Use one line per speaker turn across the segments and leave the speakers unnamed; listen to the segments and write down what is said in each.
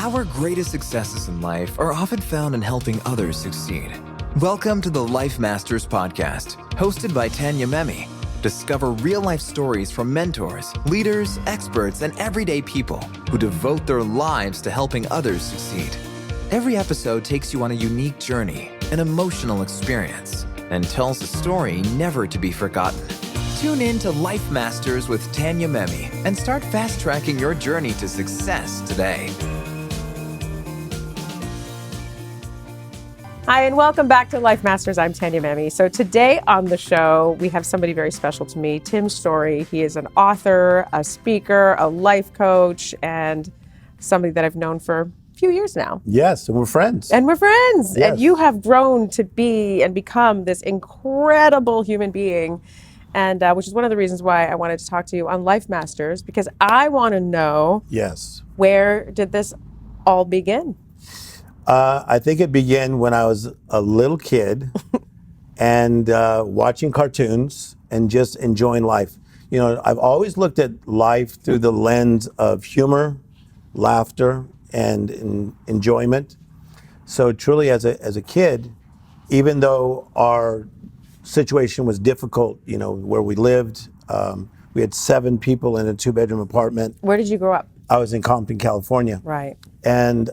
Our greatest successes in life are often found in helping others succeed. Welcome to the Life Masters podcast, hosted by Tanya Memme. Discover real-life stories from mentors, leaders, experts, and everyday people who devote their lives to helping others succeed. Every episode takes you on a unique journey, an emotional experience, and tells a story never to be forgotten. Tune in to Life Masters with Tanya Memme and start fast-tracking your journey to success today.
Hi, and welcome back to Life Masters. I'm Tanya Memme. So today on the show, we have somebody very special to me, Tim Storey. He is an author, a speaker, a life coach, and somebody that I've known for a few years now.
Yes, and we're friends.
And we're friends.
Yes.
And you have grown to be and become this incredible human being, and which is one of the reasons why I wanted to talk to you on Life Masters, because I want to know,
Yes.
where did this all begin?
I think it began when I was a little kid and watching cartoons and just enjoying life. You know, I've always looked at life through the lens of humor, laughter, and enjoyment. So truly as a kid, even though our situation was difficult, you know, where we lived, we had 7 people in a 2-bedroom apartment.
Where did you grow up?
I was in Compton, California.
Right.
And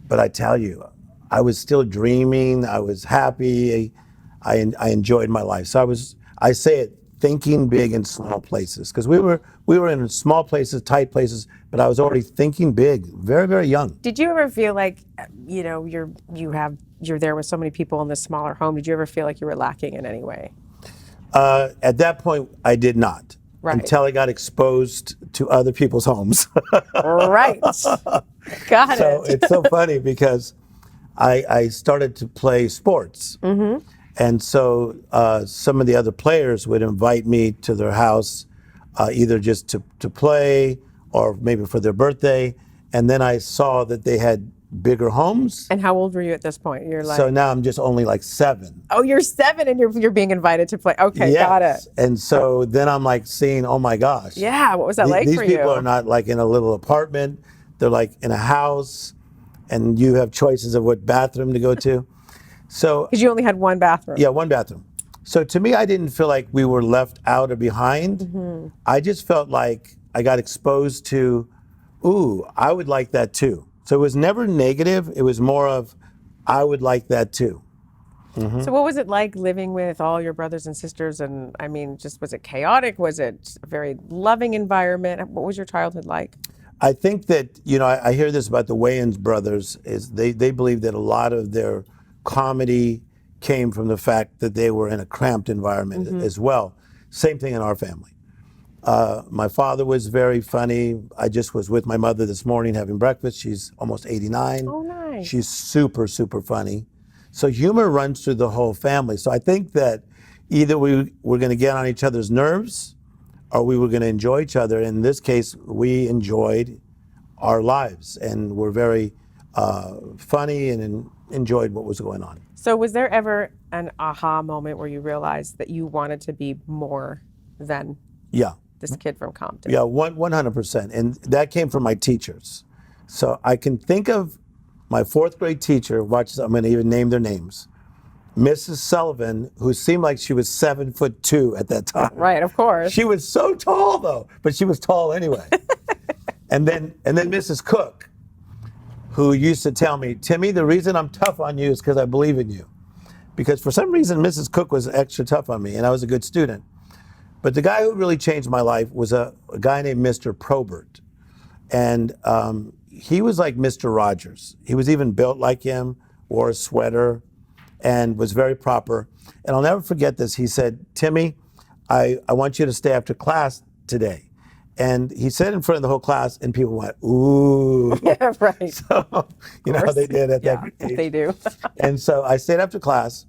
but I tell you, I was still dreaming. I was happy. I enjoyed my life. So I say it, thinking big in small places, because we were in small places, tight places, but I was already thinking big, very, very young.
Did you ever feel like, you know, you're there with so many people in this smaller home? Did you ever feel like you were lacking in any way?
At that point, I did not.
Right.
Until I got exposed to other people's homes.
Right. Got
So
it.
it's so funny because I started to play sports. Mm-hmm. And so some of the other players would invite me to their house, either just to play or maybe for their birthday. And then I saw that they had bigger homes.
And how old were you at this point? You're like,
So now I'm just only like 7.
oh, you're 7 and you're being invited to play. Okay,
Yes.
got it.
And so then I'm like seeing, oh my gosh.
Yeah, what was that like
These
for you?
people are not like in a little apartment. They're like in a house, and you have choices of what bathroom to go to. So
Because you only had one bathroom.
yeah, 1 bathroom. So to me, I didn't feel like we were left out or behind. Mm-hmm. I just felt like I got exposed to, ooh, I would like that too. So it was never negative. It was more of, I would like that too. Mm-hmm.
So what was it like living with all your brothers and sisters? And I mean, just was it chaotic? Was it a very loving environment? What was your childhood like?
I think that, you know, I hear this about the Wayans brothers, is they believe that a lot of their comedy came from the fact that they were in a cramped environment as well. Same thing in our family. My father was very funny. I just was with my mother this morning having breakfast. She's almost 89.
Oh, nice.
She's super, super funny. So humor runs through the whole family. So I think that either we were going to get on each other's nerves or we were going to enjoy each other. In this case, we enjoyed our lives and were very funny and enjoyed what was going on.
So was there ever an aha moment where you realized that you wanted to be more than
Yeah.
this kid from Compton?
Yeah, 100%. And that came from my teachers. So I can think of my 4th grade teacher, watch this, I'm going to even name their names. Mrs. Sullivan, who seemed like she was 7'2" at that time.
Right, of course.
She was so tall though, but she was tall anyway. and then Mrs. Cook, who used to tell me, Timmy, the reason I'm tough on you is because I believe in you. Because for some reason, Mrs. Cook was extra tough on me, and I was a good student. But the guy who really changed my life was a guy named Mr. Probert. And he was like Mr. Rogers. He was even built like him, wore a sweater, and was very proper. And I'll never forget this. He said, Timmy, I want you to stay after class today. And he said in front of the whole class, and people went, ooh.
Yeah, right.
So, you know how they did at that age.
They do.
And so I stayed after class,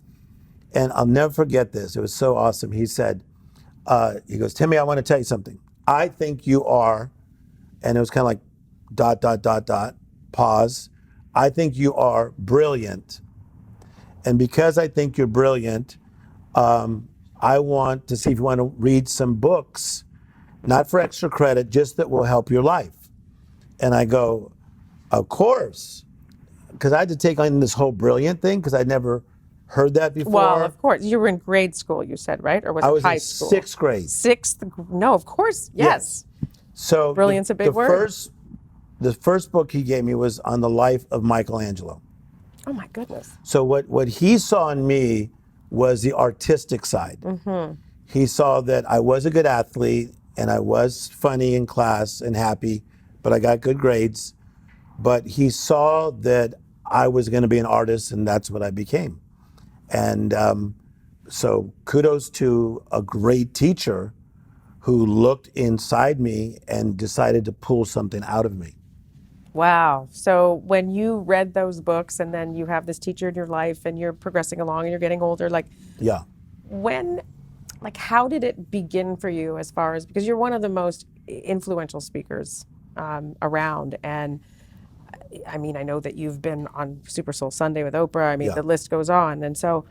and I'll never forget this. It was so awesome. He said, he goes, Timmy, I want to tell you something. I think you are, and it was kind of like ... pause. I think you are brilliant. And because I think you're brilliant, I want to see if you want to read some books, not for extra credit, just that will help your life. And I go, Of course, because I had to take on this whole brilliant thing because I'd never heard that before.
Well, of course. You were in grade school, you said, right? Or was
I
it
was
high
in
school?
6th grade.
No, of course. Yes.
So
Brilliant's a big word.
The first book he gave me was on the life of Michelangelo.
Oh, my goodness.
So what he saw in me was the artistic side.
Mm-hmm.
He saw that I was a good athlete and I was funny in class and happy, but I got good grades. But he saw that I was going to be an artist, and that's what I became. And so kudos to a great teacher who looked inside me and decided to pull something out of me.
Wow. So when you read those books and then you have this teacher in your life and you're progressing along and you're getting older,
Yeah.
how did it begin for you as far as, because you're one of the most influential speakers around, and I mean, I know that you've been on Super Soul Sunday with Oprah. I mean,
Yeah.
the list goes on. And so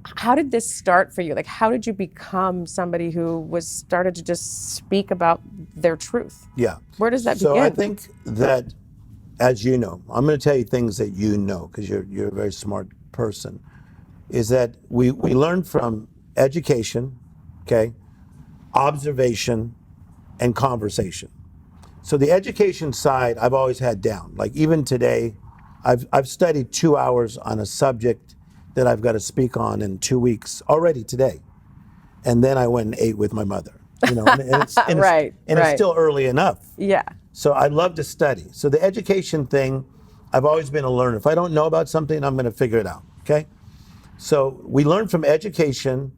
how did this start for you? How did you become somebody who started to just speak about their truth?
Yeah.
Where does that
So
begin?
I think that, as you know, I'm going to tell you things that you know because you're a very smart person, is that we learn from education, okay, observation, and conversation. So the education side, I've always had down. Like even today, I've studied 2 hours on a subject that I've got to speak on in 2 weeks already today. And then I went and ate with my mother. And it's,
Right,
it's still early enough.
Yeah.
So I love to study. So the education thing, I've always been a learner. If I don't know about something, I'm going to figure it out, okay? So we learn from education,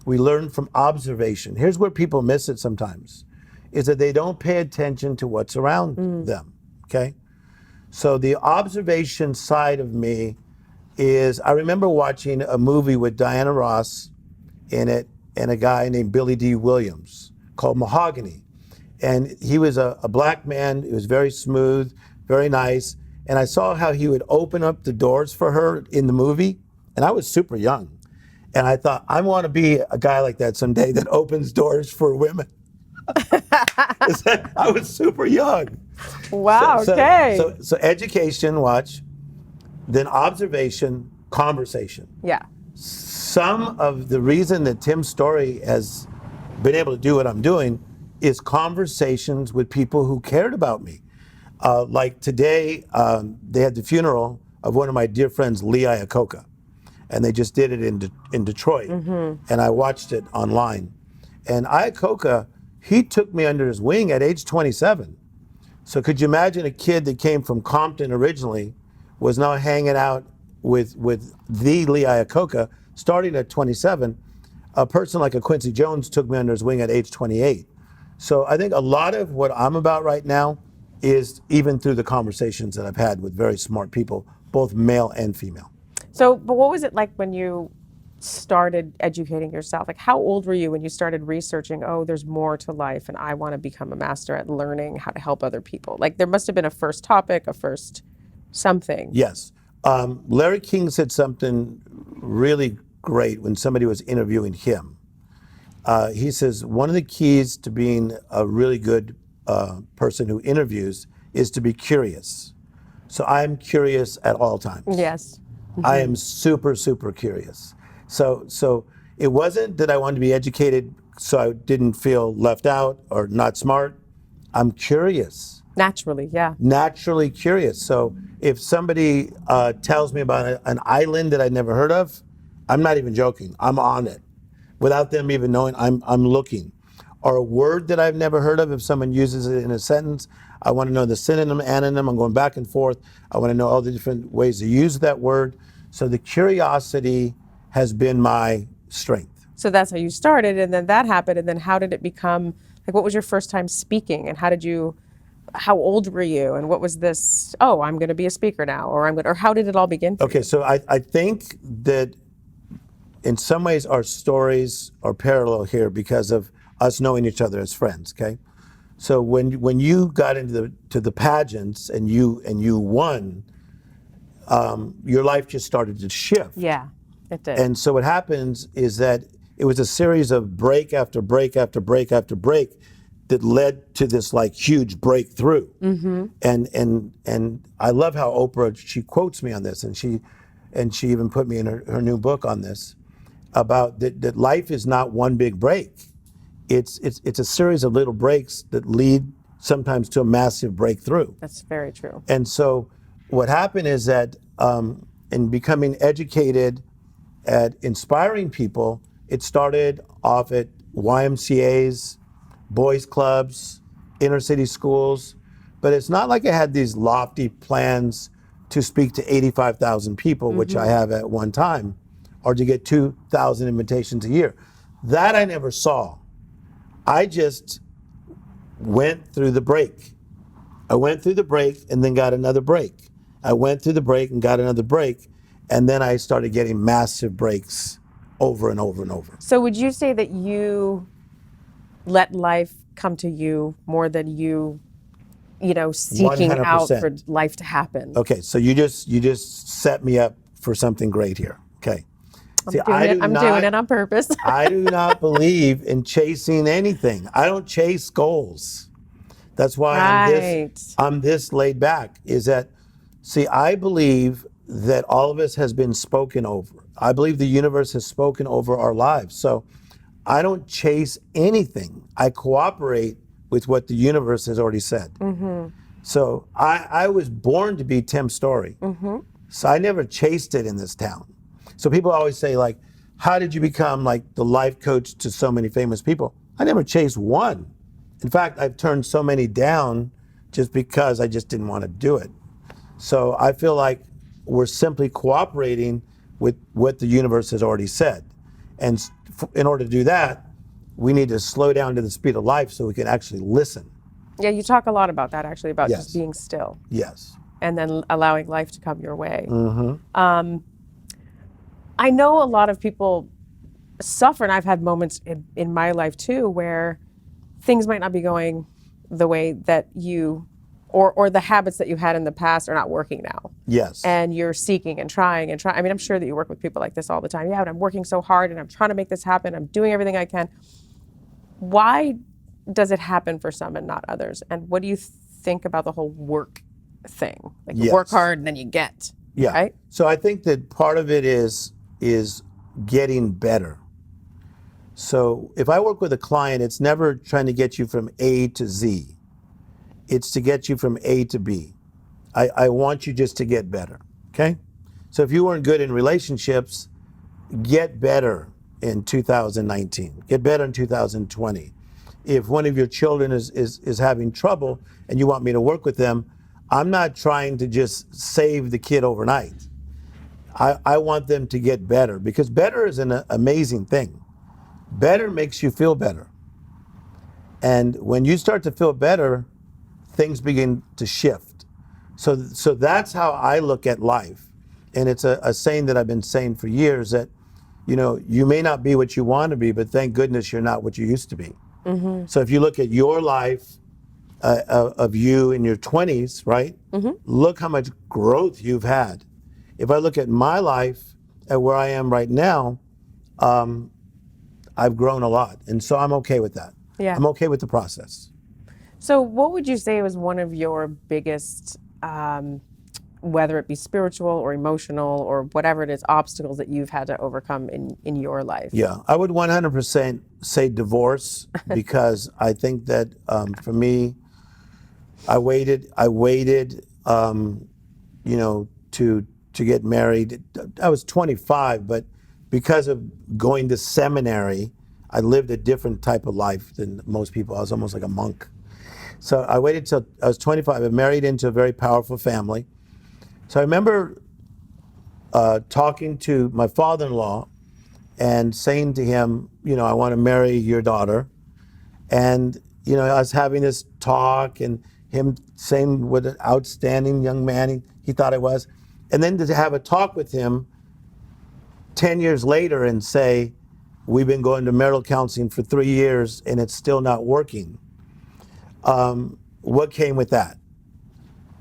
we learn from observation. Here's where people miss it sometimes, is that they don't pay attention to what's around them, okay? So the observation side of me is, I remember watching a movie with Diana Ross in it and a guy named Billy D. Williams called Mahogany. And he was a black man. He was very smooth, very nice. And I saw how he would open up the doors for her in the movie. And I was super young. And I thought, I want to be a guy like that someday that opens doors for women. I was super young.
Wow, okay.
So education, watch, then observation, conversation.
Yeah.
Some of the reason that Tim Storey has been able to do what I'm doing is conversations with people who cared about me. Like today, they had the funeral of one of my dear friends, Lee Iacocca, and they just did it in Detroit, and I watched it online. And Iacocca, he took me under his wing at age 27. So could you imagine a kid that came from Compton originally was now hanging out with the Lee Iacocca starting at 27. A person like a Quincy Jones took me under his wing at age 28. So I think a lot of what I'm about right now is even through the conversations that I've had with very smart people, both male and female.
So, but what was it like when you started educating yourself? How old were you when you started researching, oh, there's more to life and I want to become a master at learning how to help other people? There must have been a first topic, a first something.
Yes. Larry King said something really great when somebody was interviewing him. He says, one of the keys to being a really good person who interviews is to be curious. So I'm curious at all times.
Yes.
I am super, super curious. So it wasn't that I wanted to be educated so I didn't feel left out or not smart. I'm curious.
Naturally, yeah.
Naturally curious. So if somebody tells me about an island that I'd never heard of, I'm not even joking. I'm on it. Without them even knowing, I'm looking. Or a word that I've never heard of, if someone uses it in a sentence, I want to know the synonym, anonym. I'm going back and forth. I want to know all the different ways to use that word. So the curiosity has been my strength.
So that's how you started, and then that happened, and then how did it become, what was your first time speaking, and how old were you, and what was this, oh, I'm going to be a speaker now, or how did it all begin for you?
Okay, so I think that in some ways our stories are parallel here because of us knowing each other as friends, okay? So when you got into the pageants and you won, your life just started to shift.
Yeah, it did.
And so what happens is that it was a series of break after break after break after break that led to this like huge breakthrough. And I love how Oprah, she quotes me on this, and she even put me in her new book on this, about that life is not one big break. It's a series of little breaks that lead sometimes to a massive breakthrough.
That's very true.
And so what happened is that in becoming educated at inspiring people, it started off at YMCAs, boys clubs, inner city schools. But it's not like I had these lofty plans to speak to 85,000 people, which I have at one time, or to get 2,000 invitations a year. That I never saw. I just went through the break. I went through the break and then got another break. I went through the break and got another break. And then I started getting massive breaks over and over and over.
So would you say that you let life come to you more than you seeking
100%.
out for life to happen?
Okay, so you just set me up for something great here. Okay. See,
I'm doing it on purpose.
I do not believe in chasing anything. I don't chase goals. That's why I'm this laid back, is that, see, I believe that all of us has been spoken over. I believe the universe has spoken over our lives. So I don't chase anything. I cooperate with what the universe has already said. So I was born to be Tim Storey. So I never chased it in this town. So people always say, like, how did you become like the life coach to so many famous people? I never chased one. In fact, I've turned so many down just because I just didn't want to do it. So I feel like we're simply cooperating with what the universe has already said. And in order to do that, we need to slow down to the speed of life so we can actually listen.
Yeah, you talk a lot about that, actually, about
Yes.
just being still.
Yes.
And then allowing life to come your way. I know a lot of people suffer, and I've had moments in my life too where things might not be going the way that you, or the habits that you had in the past are not working now.
Yes.
And you're seeking and trying and trying. I mean, I'm sure that you work with people like this all the time. Yeah, but I'm working so hard and I'm trying to make this happen. I'm doing everything I can. Why does it happen for some and not others? And what do you think about the whole work thing? Like you work hard and then you get.
Yeah.
Right?
So I think that part of it is getting better. So if I work with a client, it's never trying to get you from A to Z. It's to get you from A to B. I want you just to get better, okay? So if you weren't good in relationships, get better in 2019. Get better in 2020. If one of your children is having trouble and you want me to work with them, I'm not trying to just save the kid overnight. I want them to get better, because better is an amazing thing. Better makes you feel better. And when you start to feel better, things begin to shift. So that's how I look at life. And it's a saying that I've been saying for years, that, you may not be what you want to be, but thank goodness you're not what you used to be. So if you look at your life of you in your 20s, right? Look how much growth you've had. If I look at my life at where I am right now, I've grown a lot. And so I'm okay with that.
Yeah.
I'm okay with the process.
So what would you say was one of your biggest, whether it be spiritual or emotional or whatever it is, obstacles that you've had to overcome in your life?
Yeah, I would 100% say divorce, because I think that for me, I waited, to get married. I was 25, but because of going to seminary, I lived a different type of life than most people. I was almost like a monk. So I waited till I was 25. I married into a very powerful family. So I remember talking to my father-in-law and saying to him, I want to marry your daughter. And, I was having this talk and him saying what an outstanding young man he thought I was. And then to have a talk with him 10 years later and say, we've been going to marital counseling for 3 years and it's still not working. What came with that?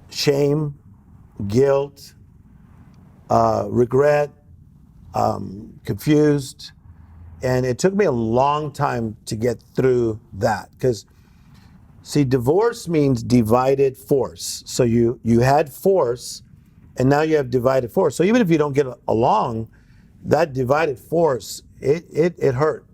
Shame, guilt, regret, confused. And it took me a long time to get through that, because See, divorce means divided force. So you had force, and now you have divided force. So even if you don't get along, that divided force, it hurt.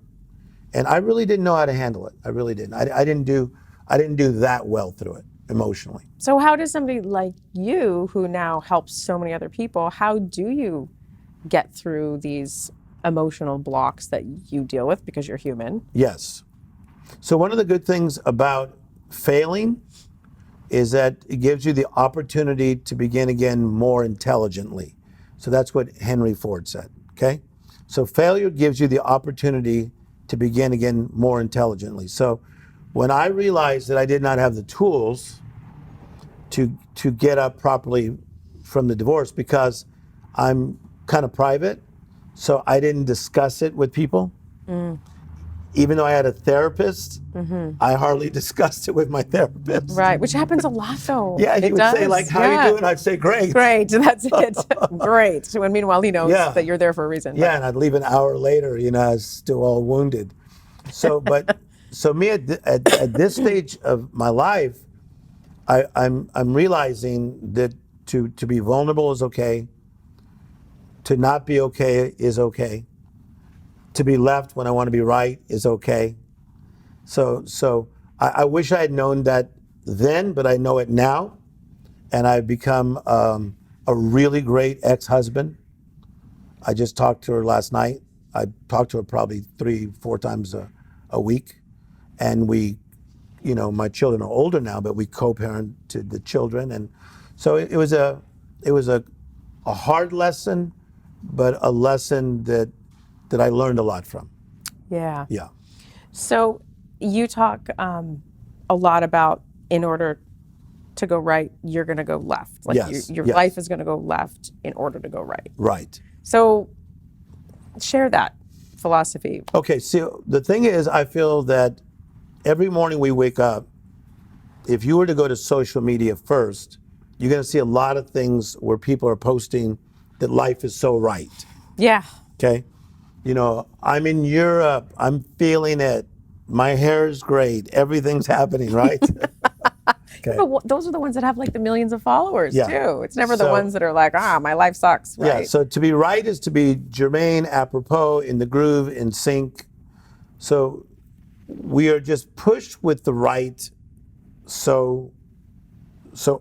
And I really didn't know how to handle it. I really didn't. I didn't do that well through it emotionally.
So how does somebody like you, who now helps so many other people, how do you get through these emotional blocks that you deal with because you're human?
Yes. So one of the good things about failing is that it gives you the opportunity to begin again more intelligently. So that's what Henry Ford said, okay? So failure gives you the opportunity to begin again more intelligently. So when I realized that I did not have the tools to get up properly from the divorce, because I'm kind of private, so I didn't discuss it with people. Even though I had a therapist, I hardly discussed it with my therapist.
Right, which happens a lot though.
Yeah, he
It
would
does.
say like, how are you doing? I'd say, great.
Great, that's it. Great. So, and meanwhile, he knows
Yeah.
that you're there for a reason.
Yeah, and I'd leave an hour later, I was still all wounded. So, so me at this stage of my life, I'm realizing that to be vulnerable is okay. To not be okay is okay. To be left when I want to be right is okay. So I wish I had known that then, but I know it now, and I've become a really great ex-husband. I just talked to her last night. I talked to her probably 3-4 times a week, and we, my children are older now, but we co-parent to the children, and so it was a hard lesson, but a lesson that I learned a lot from.
Yeah.
Yeah.
So you talk a lot about, in order to go right, you're going to go left. Like
Yes,
your
yes.
life is going to go left in order to go right.
Right.
So share that philosophy.
Okay, so the thing is, I feel that every morning we wake up, if you were to go to social media first, you're going to see a lot of things where people are posting that life is so right.
Yeah.
Okay? I'm in Europe, I'm feeling it. My hair is great, everything's happening, right? Okay.
But those are the ones that have like the millions of followers
Yeah.
too. It's never the
So-
ones that are like, my life sucks, right?
Yeah, so to be right is to be germane, apropos, in the groove, in sync. So we are just pushed with the right so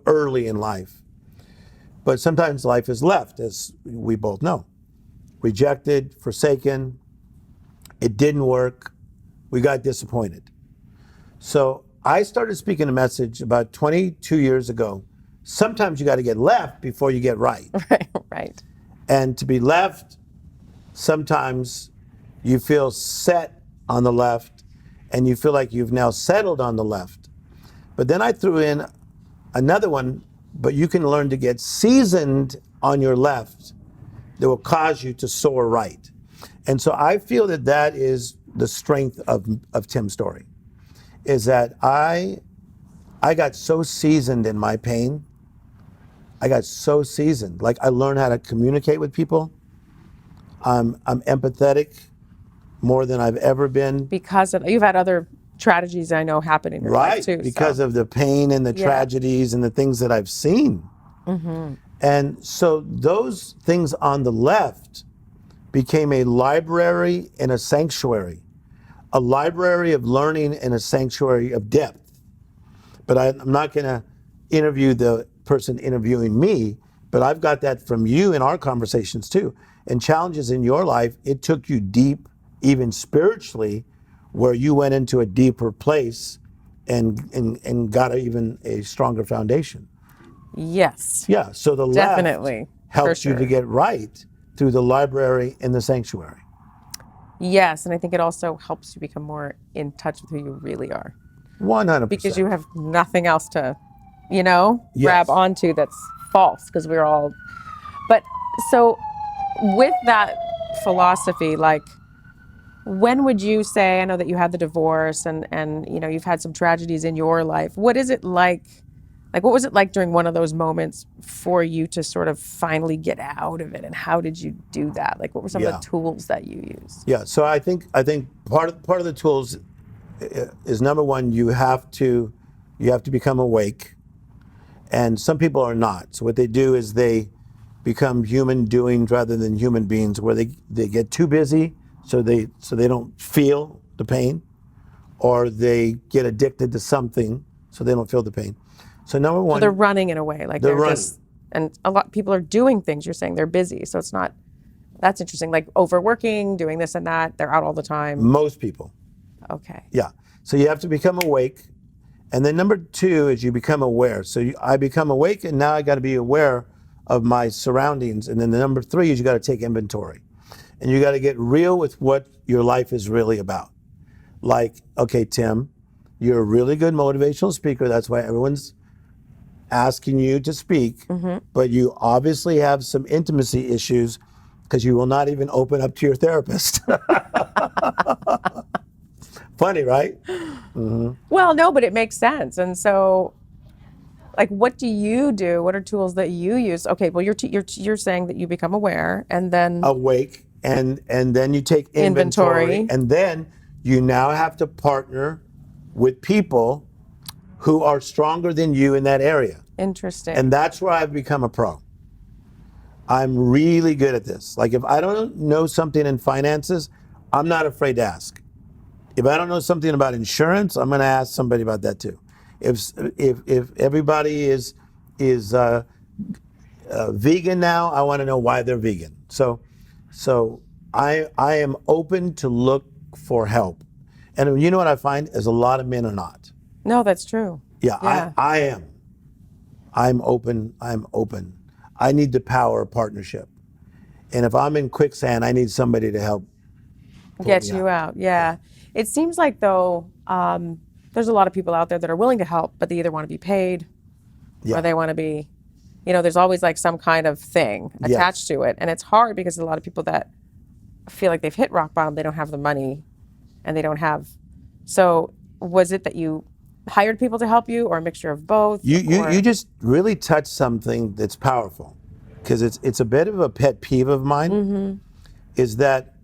early in life. But sometimes life is left, as we both know. Rejected, forsaken, it didn't work, we got disappointed. So I started speaking a message about 22 years ago. Sometimes you got to get left before you get right.
Right.
And to be left, sometimes you feel set on the left and you feel like you've now settled on the left. But then I threw in another one, but you can learn to get seasoned on your left that will cause you to soar right. And so I feel that is the strength of Tim Storey, is that I got so seasoned in my pain. I got so seasoned. Like I learned how to communicate with people. I'm empathetic more than I've ever been.
Because you've had other tragedies I know happen in your life too.
Because of the pain and the tragedies and the things that I've seen. Mm-hmm. And so those things on the left became a library and a sanctuary. A library of learning and a sanctuary of depth. But I'm not going to interview the person interviewing me, but I've got that from you in our conversations too. And challenges in your life, it took you deep, even spiritually, where you went into a deeper place and got even a stronger foundation.
Yes.
Yeah, so the
Definitely,
left helps you to get right through the library and the sanctuary.
Yes, and I think it also helps you become more in touch with who you really are.
100%.
Because you have nothing else to,
Yes.
grab onto that's false, because we're all. But so with that philosophy, like, when would you say, I know that you had the divorce and you've had some tragedies in your life. What is it like? Like, what was it like during one of those moments for you to sort of finally get out of it? And how did you do that? Like, what were some of the tools that you used?
Yeah, so I think part of the tools is, number one, you have to you have to become awake. And some people are not. So what they do is they become human doings rather than human beings, where they get too busy so they don't feel the pain, or they get addicted to something so they don't feel the pain. So number
So
one,
they're running in a way, like
They're
they're
running.
just, and a lot of people are doing things. You're saying they're busy, so it's not. That's interesting. Like overworking, doing this and that. They're out all the time.
most people,
Okay.
yeah. So you have to become awake. And then number two is you become aware. So I become awake, and now I got to be aware of my surroundings. And then the number three is you got to take inventory. And you got to get real with what your life is really about. Like, okay, Tim, you're a really good motivational speaker. That's why everyone's asking you to speak. But you obviously have some intimacy issues because you will not even open up to your therapist. Funny, right?
Well, no, but it makes sense. And so, like, what do you do? What are tools that you use? Okay, well, you're saying that you become aware, and then
Awake, and then you take inventory, and then you now have to partner with people who are stronger than you in that area.
interesting.
And that's where I've become a pro. I'm really good at this. Like, if I don't know something in finances, I'm not afraid to ask. If I don't know something about insurance, I'm going to ask somebody about that too. If everybody is vegan now, I want to know why they're vegan. So I am open to look for help. And you know what I find is a lot of men are not.
No, that's true.
Yeah. I am. I'm open. I need the power of partnership. And if I'm in quicksand, I need somebody to help
Get
me
you out. Yeah. It seems like, though, there's a lot of people out there that are willing to help, but they either want to be paid
Yeah.
or they want to be, there's always like some kind of thing attached to it. And it's hard because there's a lot of people that feel like they've hit rock bottom. They don't have the money and they don't have. So was it that you hired people to help you, or a mixture of both?
You just really touched something that's powerful, because it's a bit of a pet peeve of mine, is that,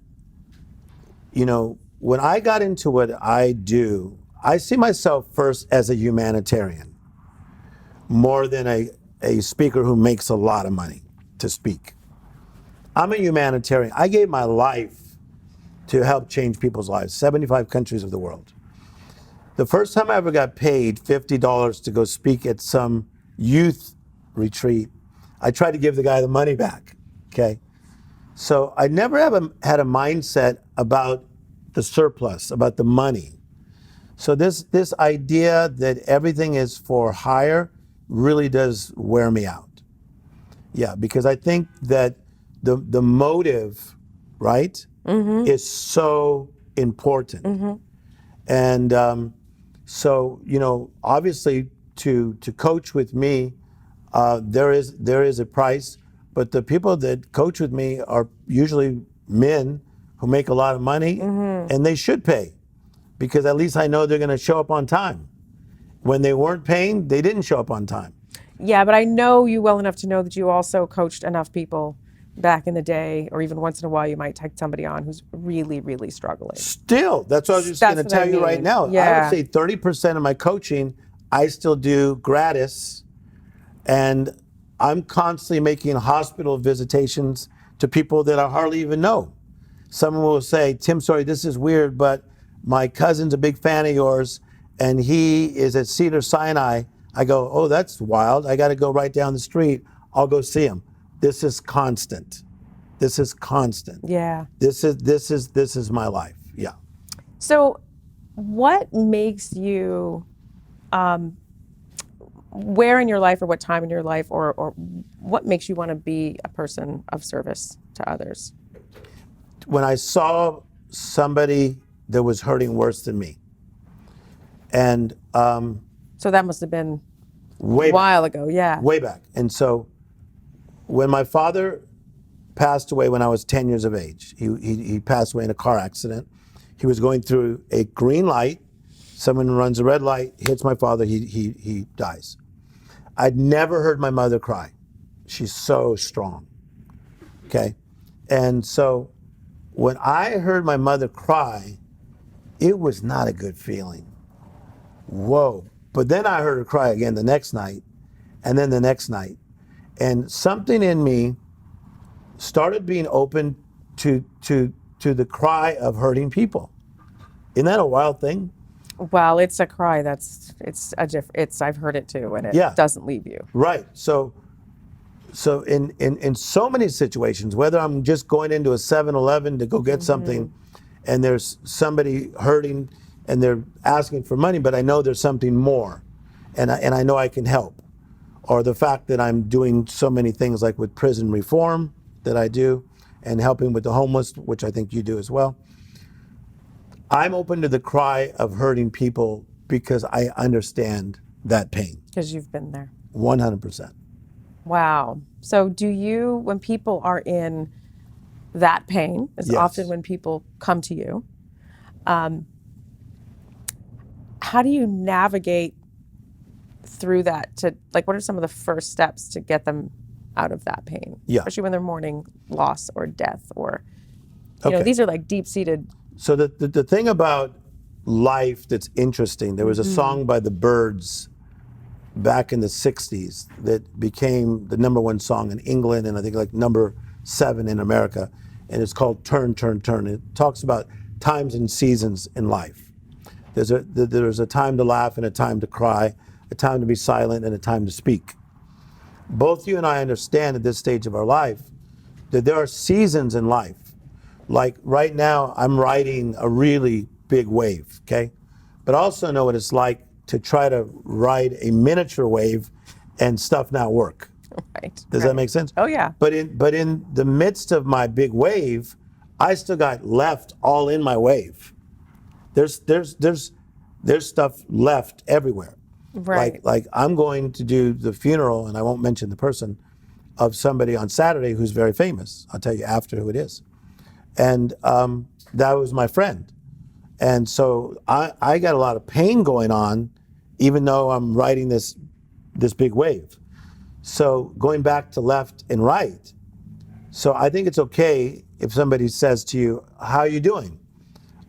when I got into what I do, I see myself first as a humanitarian more than a speaker who makes a lot of money to speak. I'm a humanitarian. I gave my life to help change people's lives, 75 countries of the world. The first time I ever got paid $50 to go speak at some youth retreat, I tried to give the guy the money back, okay? So I never had a mindset about the surplus, about the money. So this idea that everything is for hire really does wear me out. Yeah, because I think that the motive, right, is so important. And so, obviously to coach with me, there is a price, but the people that coach with me are usually men who make a lot of money, and they should pay, because at least I know they're going to show up on time. When they weren't paying, they didn't show up on time.
Yeah, but I know you well enough to know that you also coached enough people back in the day, or even once in a while you might take somebody on who's really, really struggling.
Still, that's what I was just going to tell you right now.
Yeah.
I would say 30% of my coaching, I still do gratis, and I'm constantly making hospital visitations to people that I hardly even know. Someone will say, Tim, sorry, this is weird, but my cousin's a big fan of yours, and he is at Cedar Sinai. I go, oh, that's wild. I got to go right down the street. I'll go see him. This is constant. This is constant.
Yeah.
This is my life. Yeah.
So what makes you, where in your life, or what time in your life, or what makes you want to be a person of service to others?
When I saw somebody that was hurting worse than me, and
So that must have been
way
a while ago. Yeah.
way back. And so when my father passed away when I was 10 years of age, he passed away in a car accident. He was going through a green light. Someone runs a red light, hits my father, he dies. I'd never heard my mother cry. She's so strong, okay? And so when I heard my mother cry, it was not a good feeling. Whoa, But then I heard her cry again the next night, and then the next night. And something in me started being open to the cry of hurting people. Isn't that a wild thing?
Well, it's a cry I've heard it too, and it doesn't leave you.
Right. So in so many situations, whether I'm just going into a 7-Eleven to go get something, and there's somebody hurting and they're asking for money, but I know there's something more, and I know I can help. Or the fact that I'm doing so many things like with prison reform that I do, and helping with the homeless, which I think you do as well. I'm open to the cry of hurting people because I understand that pain.
Because you've been there.
100%.
Wow. So do you, when people are in that pain, is often when people come to you, how do you navigate through that what are some of the first steps to get them out of that pain?
Yeah.
Especially when they're mourning loss or death or, you know, these are like deep-seated.
So the thing about life that's interesting, there was a song by the Byrds back in the 60s that became the #1 song in England, and I think like #7 in America, and it's called Turn, Turn, Turn. It talks about times and seasons in life. There's a time to laugh and a time to cry, a time to be silent and a time to speak. Both you and I understand at this stage of our life that there are seasons in life. Like right now, I'm riding a really big wave, okay? But I also know what it's like to try to ride a miniature wave and stuff not work.
Right.
Does that make sense?
Oh yeah.
But in the midst of my big wave, I still got left all in my wave. There's stuff left everywhere.
Right.
Like I'm going to do the funeral, and I won't mention the person, of somebody on Saturday who's very famous. I'll tell you after who it is. And that was my friend. And so I got a lot of pain going on, even though I'm riding this big wave. So going back to left and right. So I think it's okay if somebody says to you, how are you doing?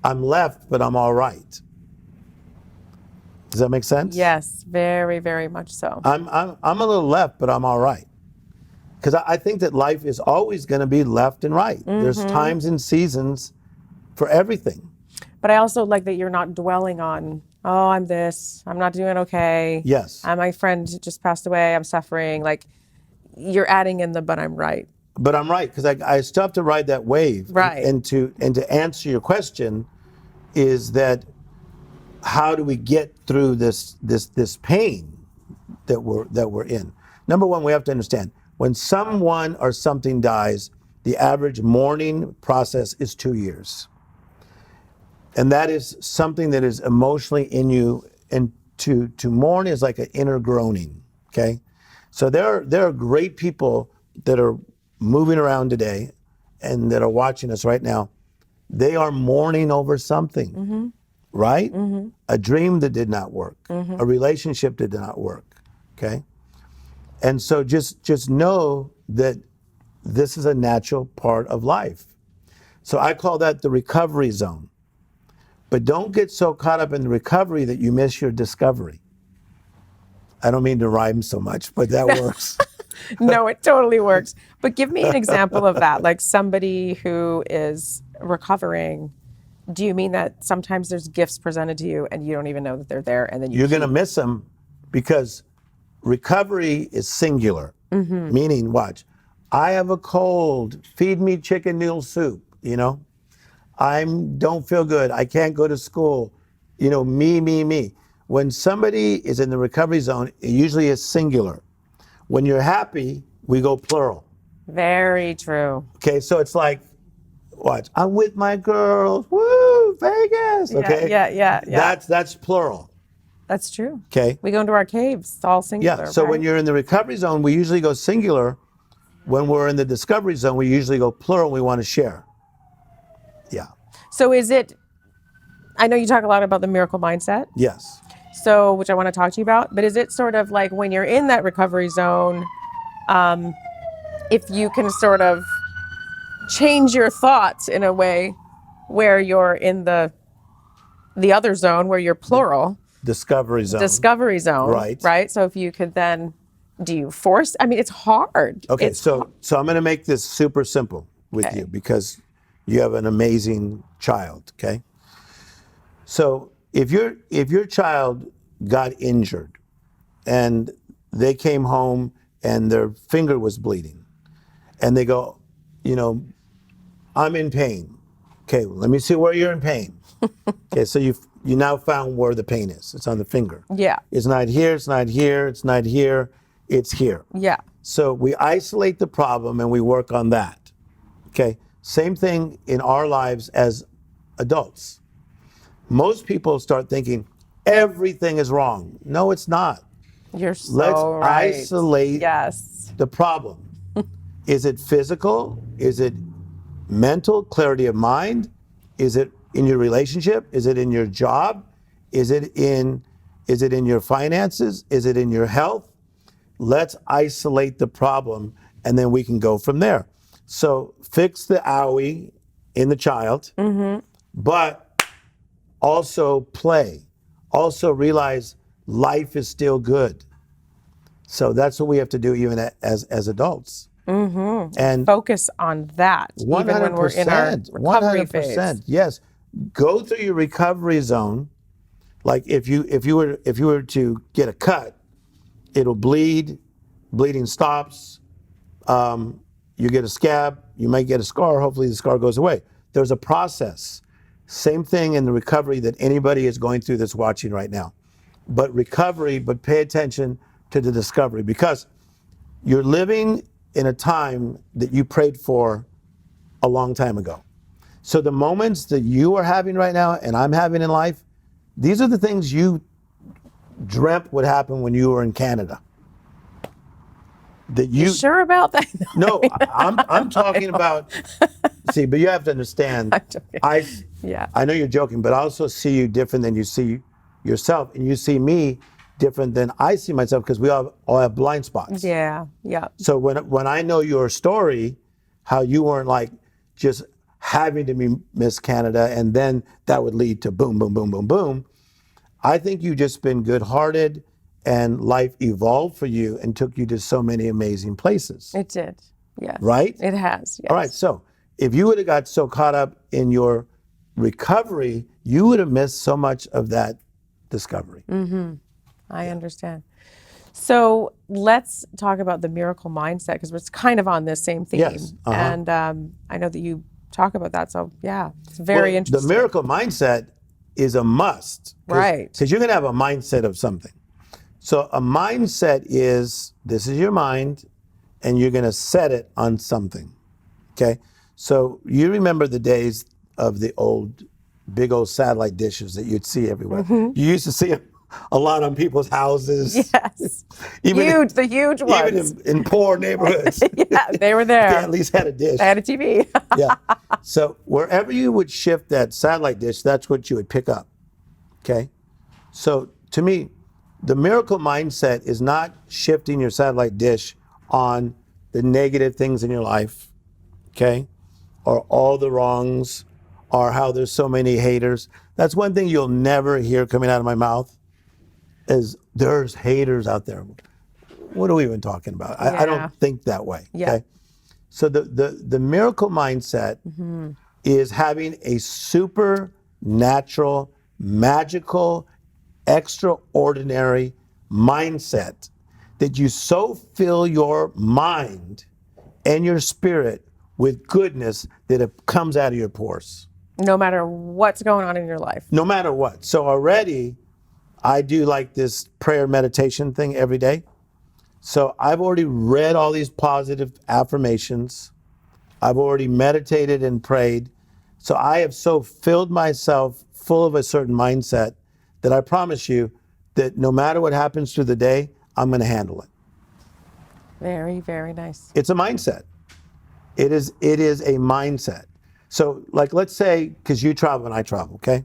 I'm left, but I'm all right. Does that make sense?
Yes, very, very much so.
I'm a little left, but I'm all right. Because I think that life is always going to be left and right. There's times and seasons for everything.
But I also like that you're not dwelling on, oh, I'm this, I'm not doing okay.
Yes.
My friend just passed away, I'm suffering. Like, you're adding in the, but I'm right.
But I'm right, because I still have to ride that wave.
Right.
And to answer your question is that how do we get through this pain that we're in? Number one, we have to understand, when someone or something dies, the average mourning process is 2 years. And that is something that is emotionally in you, and to mourn is like an inner groaning, okay? So there are great people that are moving around today and that are watching us right now. They are mourning over something, right? A dream that did not work, a relationship that did not work, okay? And so just know that this is a natural part of life. So I call that the recovery zone. But don't get so caught up in the recovery that you miss your discovery. I don't mean to rhyme so much, but that works.
No, it totally works. But give me an example of that, like somebody who is recovering. Do you mean that sometimes there's gifts presented to you and you don't even know that they're there, and then
you're going to miss them because recovery is singular, meaning, watch, I have a cold, feed me chicken noodle soup, you know? I don't feel good, I can't go to school, you know, me. When somebody is in the recovery zone, it usually is singular. When you're happy, we go plural.
Very true.
Okay, so it's like, watch, I'm with my girls, woo, Vegas, okay?
Yeah.
That's plural.
That's true.
Okay.
We go into our caves, it's all singular.
Yeah, so
right?
when you're in the recovery zone, we usually go singular. When we're in the discovery zone, we usually go plural, we want to share. Yeah.
So is it, I know you talk a lot about the miracle mindset.
Yes.
So, which I want to talk to you about, but is it sort of like when you're in that recovery zone, if you can sort of change your thoughts in a way where you're in the other zone where you're plural?
discovery zone.
Discovery zone.
Right.
Right. So if you could then, do you force? I mean, it's hard.
Okay,
It's
so I'm going to make this super simple with
Okay.
you because you have an amazing child. Okay, so if your child got injured and they came home and their finger was bleeding, and they go, I'm in pain. Okay, well, let me see where you're in pain. Okay, so you now found where the pain is. It's on the finger.
Yeah.
It's not here. It's not here. It's not here. It's here.
Yeah.
So we isolate the problem and we work on that. Okay. Same thing in our lives as adults. Most people start thinking everything is wrong. No, it's not.
You're so
Let's
right.
isolate
Yes.
the problem. Is it physical? Is it mental clarity of mind? Is it in your relationship? Is it in your job? Is it in your finances? Is it in your health? Let's isolate the problem and then we can go from there. So fix the owie in the child, but also play. Also realize life is still good. So that's what we have to do even as adults. And
Focus on that, even when we're in our recovery
100%.
phase.
Yes. Go through your recovery zone. Like if you were to get a cut, it'll bleed, bleeding stops, you get a scab, you might get a scar, hopefully the scar goes away. There's a process. Same thing in the recovery that anybody is going through that's watching right now. But pay attention to the discovery, because you're living in a time that you prayed for a long time ago. So the moments that you are having right now and I'm having in life, these are the things you dreamt would happen when you were in Canada. That
You sure about that?
No, I'm talking about. See, but you have to understand.
I'm joking. Yeah.
I know you're joking, but I also see you different than you see yourself, and you see me different than I see myself, because we all have blind spots.
Yeah. Yeah.
So when I know your story, how you weren't like just having to be Miss Canada, and then that would lead to boom, boom, boom, boom, boom. I think you've just been good-hearted, and life evolved for you and took you to so many amazing places.
It did. Yes.
Right?
It has. Yes.
All right, so if you would have got so caught up in your recovery, you would have missed so much of that discovery.
I understand. So let's talk about the miracle mindset, because it's kind of on this same theme.
Yes,
And I know that you talk about that. So yeah, it's very interesting.
The miracle mindset is a must.
Right.
Because you're going to have a mindset of something. So a mindset is, this is your mind, and you're going to set it on something. Okay? So you remember the days of the big old satellite dishes that you'd see everywhere. You used to see them a lot on people's houses.
Yes.
Even
the huge ones.
Even in poor neighborhoods.
Yeah, they were there.
They at least had a dish.
I had a TV.
Yeah. So wherever you would shift that satellite dish, that's what you would pick up. Okay? So to me, the miracle mindset is not shifting your satellite dish on the negative things in your life, okay? Or all the wrongs, or how there's so many haters. That's one thing you'll never hear coming out of my mouth, is there's haters out there. What are we even talking about? I don't think that way, okay? So the miracle mindset is having a supernatural, magical, extraordinary mindset that you so fill your mind and your spirit with goodness that it comes out of your pores.
No matter what's going on in your life.
No matter what. So already I do like this prayer meditation thing every day. So I've already read all these positive affirmations. I've already meditated and prayed. So I have so filled myself full of a certain mindset that I promise you that no matter what happens through the day, I'm going to handle it.
Very, very nice.
It's a mindset. It is a mindset. So like, let's say, because you travel and I travel, okay?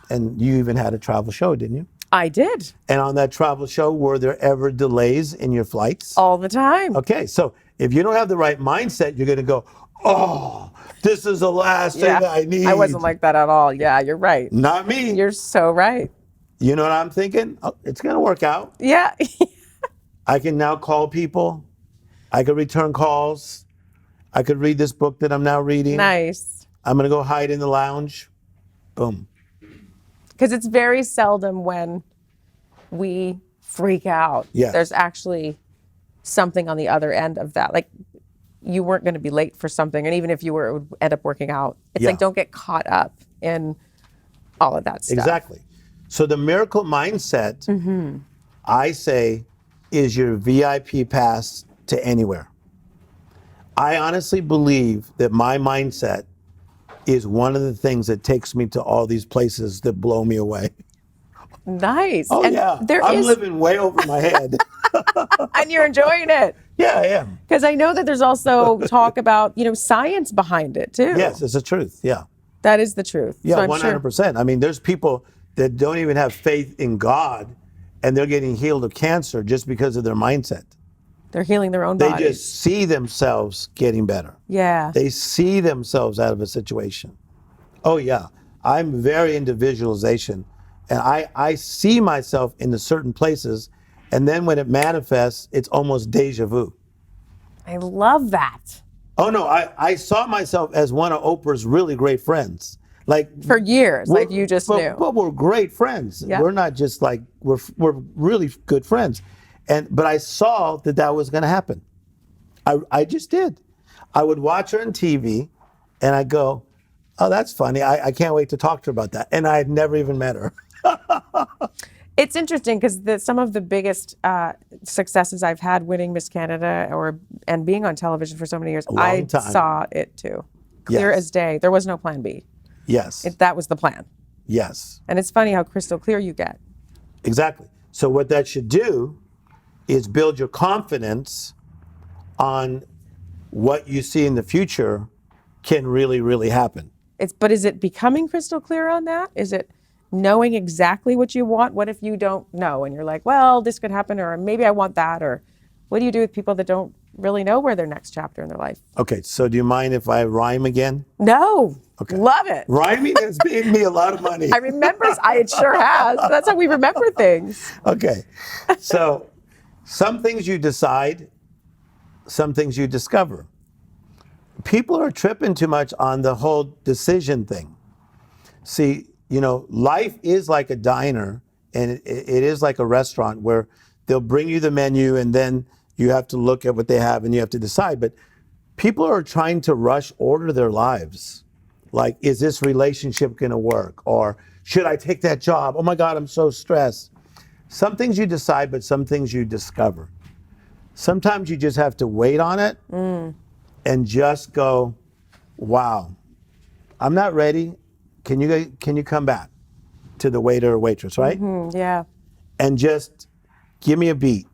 And you even had a travel show, didn't you?
I did.
And on that travel show, were there ever delays in your flights?
All the time.
Okay, so if you don't have the right mindset, you're going to go, oh, this is the last thing I need.
I wasn't like that at all. Yeah, you're right.
Not me.
You're so right.
You know what I'm thinking? Oh, it's going to work out.
Yeah.
I can now call people. I could return calls. I could read this book that I'm now reading.
Nice.
I'm going to go hide in the lounge. Boom.
Because it's very seldom when we freak out.
Yes.
There's actually something on the other end of that. Like, you weren't going to be late for something, and even if you were, it would end up working out. It's
Yeah.
like, don't get caught up in all of that stuff.
Exactly. So the miracle mindset, I say, is your VIP pass to anywhere. I honestly believe that my mindset is one of the things that takes me to all these places that blow me away.
Nice.
Oh,
And
yeah.
there
I'm
is-
living way over my head.
and you're enjoying it.
Yeah, I am.
Because I know that there's also talk about, science behind it too.
Yes, it's the truth. Yeah.
That is the truth.
Yeah,
So I'm
100%. I mean, there's people that don't even have faith in God, and they're getting healed of cancer just because of their mindset.
they're healing their own
They
bodies.
just see themselves getting better.
Yeah.
They see themselves out of a situation. Oh, yeah. I'm very into visualization. And I see myself in certain places. And then when it manifests, it's almost deja vu.
I love that.
Oh, no. I saw myself as one of Oprah's really great friends. Like
For years, like you just knew.
But we're great friends.
Yeah.
We're not just like, we're really good friends. But I saw that was going to happen. I just did. I would watch her on TV and I go, oh, that's funny. I can't wait to talk to her about that. And I had never even met her.
It's interesting because some of the biggest successes I've had winning Miss Canada and being on television for so many years, I
long time.
saw it too. Clear
Yes.
as day. There was no plan B.
Yes.
That was the plan.
Yes.
And it's funny how crystal clear you get.
Exactly. So what that should do is build your confidence on what you see in the future can really, really happen.
But is it becoming crystal clear on that? Is it knowing exactly what you want? What if you don't know and you're like, well, this could happen, or maybe I want that, or what do you do with people that don't really know where their next chapter in their life?
Okay, so do you mind if I rhyme again?
No.
Okay.
Love it.
Rhyming has made me a lot of money.
I remember, it sure has. That's how we remember things.
Okay, so some things you decide, some things you discover. People are tripping too much on the whole decision thing. See, life is like a diner, and it is like a restaurant where they'll bring you the menu and then you have to look at what they have and you have to decide. But people are trying to rush order their lives. Like, is this relationship going to work? Or should I take that job? Oh my God, I'm so stressed. Some things you decide, but some things you discover. Sometimes you just have to wait on it and just go, wow, I'm not ready. Can you come back to the waiter or waitress, right?
Yeah.
And just give me a beat.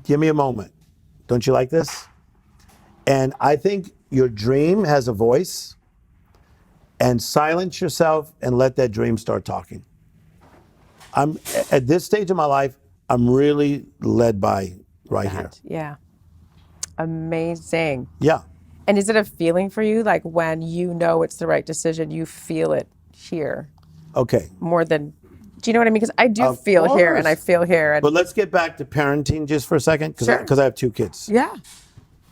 Give me a moment. Don't you like this? And I think your dream has a voice, and silence yourself and let that dream start talking. I'm at this stage of my life, I'm really led by right here.
Yeah. Amazing.
Yeah.
And is it a feeling for you, like when you know it's the right decision, you feel it here
Okay.
more than, do you know what I mean? Because I do
Of
feel here and I
course.
feel here. And
But let's get back to parenting just for a second, because
Sure.
I have 2 kids.
yeah.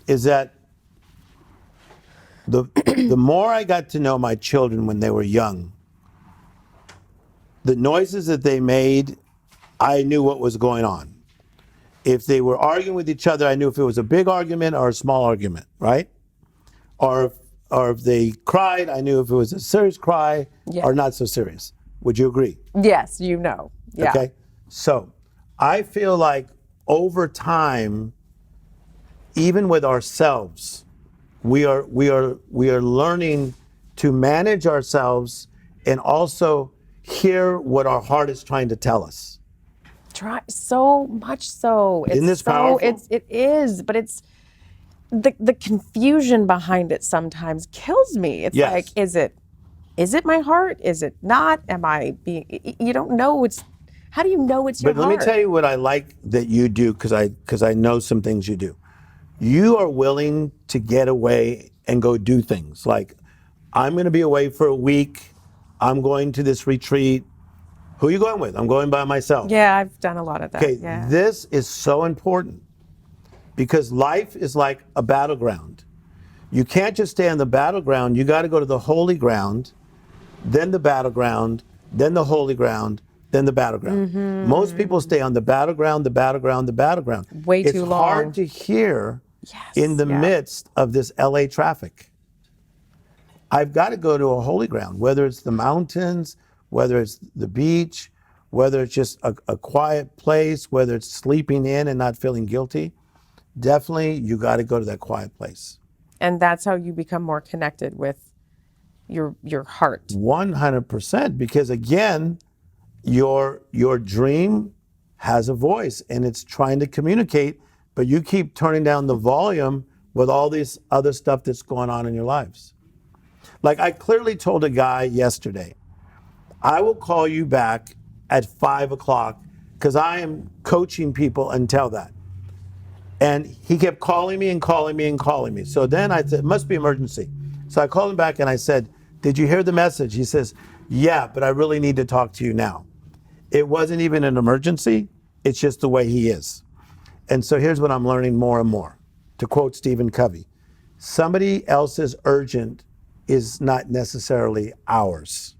Is that the more I got to know my children when they were young, the noises that they made, I knew what was going on. If they were arguing with each other, I knew if it was a big argument or a small argument, right? Or if they cried, I knew if it was a serious cry
Yeah.
or not so serious. Would you agree?
Yes, Yeah.
Okay. So I feel like over time, even with ourselves, we are learning to manage ourselves and also hear what our heart is trying to tell us.
Try so much so.
Isn't this powerful?
It is, but it's the confusion behind it sometimes kills me. It's
Yes.
like, is it my heart? Is it not? Am I being? You don't know. How do you know it's your
But
heart?
let me tell you what I like that you do, because I know some things you do. You are willing to get away and go do things. Like, I'm going to be away for a week. I'm going to this retreat. Who are you going with? I'm going by myself.
Yeah, I've done a lot of that.
Okay,
Yeah.
this is so important because life is like a battleground. You can't just stay on the battleground. You got to go to the holy ground, then the battleground, then the holy ground, then the battleground. Most people stay on the battleground, the battleground, the battleground.
Way too long.
It's hard to hear in the midst of this LA traffic. I've got to go to a holy ground, whether it's the mountains, whether it's the beach, whether it's just a quiet place, whether it's sleeping in and not feeling guilty. Definitely, you got to go to that quiet place.
And that's how you become more connected with your heart.
100%, because again, your dream has a voice and it's trying to communicate, but you keep turning down the volume with all this other stuff that's going on in your lives. Like I clearly told a guy yesterday, I will call you back at 5 o'clock because I am coaching people until that. And he kept calling me and calling me and calling me. So then I said, it must be emergency. So I called him back and I said, did you hear the message? He says, yeah, but I really need to talk to you now. It wasn't even an emergency. It's just the way he is. And so here's what I'm learning more and more. To quote Stephen Covey, somebody else's urgent is not necessarily ours.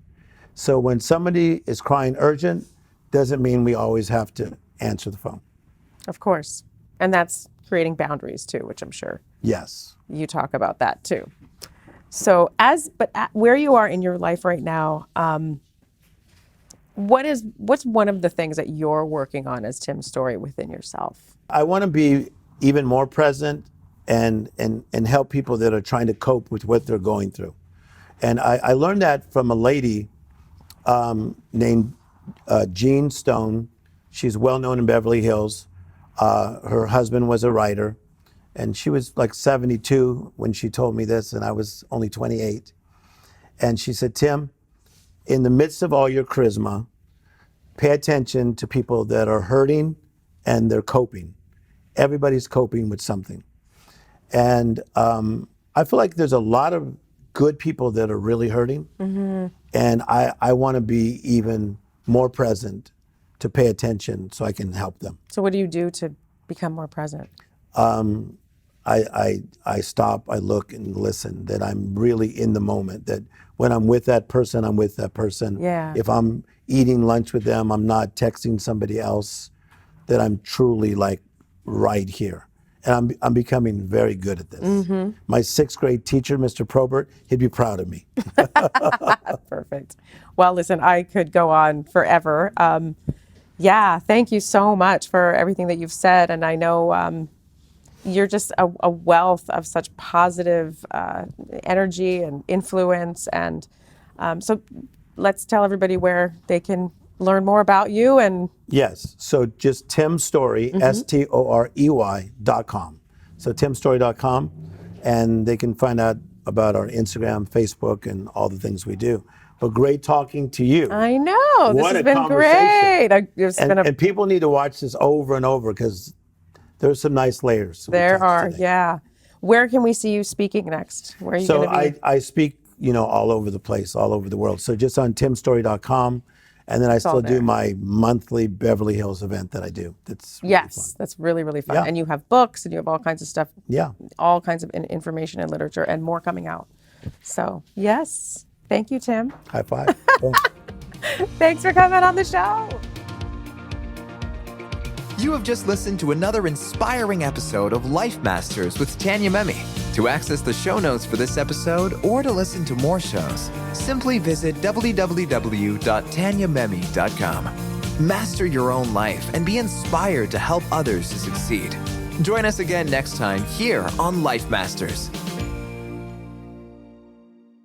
So when somebody is crying urgent, doesn't mean we always have to answer the phone.
Of course. And that's creating boundaries too, which I'm sure
Yes.
you talk about that too. So where you are in your life right now, what's one of the things that you're working on as Tim Storey within yourself?
I want to be even more present and help people that are trying to cope with what they're going through. And I learned that from a lady named Jean Stone. She's well known in Beverly Hills. Her husband was a writer, and she was like 72 when she told me this, and I was only 28. And she said, Tim, in the midst of all your charisma, pay attention to people that are hurting and they're coping. Everybody's coping with something. And I feel like there's a lot of good people that are really hurting. And I want to be even more present to pay attention so I can help them.
So what do you do to become more present?
I stop, I look and listen, that I'm really in the moment, that when I'm with that person, I'm with that person.
Yeah.
If I'm eating lunch with them, I'm not texting somebody else, that I'm truly like right here. And I'm becoming very good at this. My 6th grade teacher, Mr. Probert, he'd be proud of me.
Perfect. Well, listen, I could go on forever. Yeah, thank you so much for everything that you've said. And I know you're just a wealth of such positive energy and influence. And so let's tell everybody where they can learn more about you. And
Yes, so just Tim Storey, STOREY.com. So timstorey.com, and they can find out about our Instagram, Facebook, and all the things we do. But great talking to you.
I know, this
What
has
a
been
conversation.
great. It's been
And people need to watch this over and over because there's some nice layers.
There are, yeah. Where can we see you speaking next? Where are you
So
going to be?
I speak, all over the place, all over the world. So just on timstorey.com. And then I still do my monthly Beverly Hills event that I do. That's really fun.
That's really, really fun.
Yeah.
And you have books and you have all kinds of stuff.
Yeah.
All kinds of information and literature and more coming out. So, yes. Thank you, Tim.
High five.
Thanks for coming on the show.
You have just listened to another inspiring episode of Life Masters with Tanya Memme. To access the show notes for this episode or to listen to more shows, simply visit www.tanyamemme.com. Master your own life and be inspired to help others to succeed. Join us again next time here on Life Masters.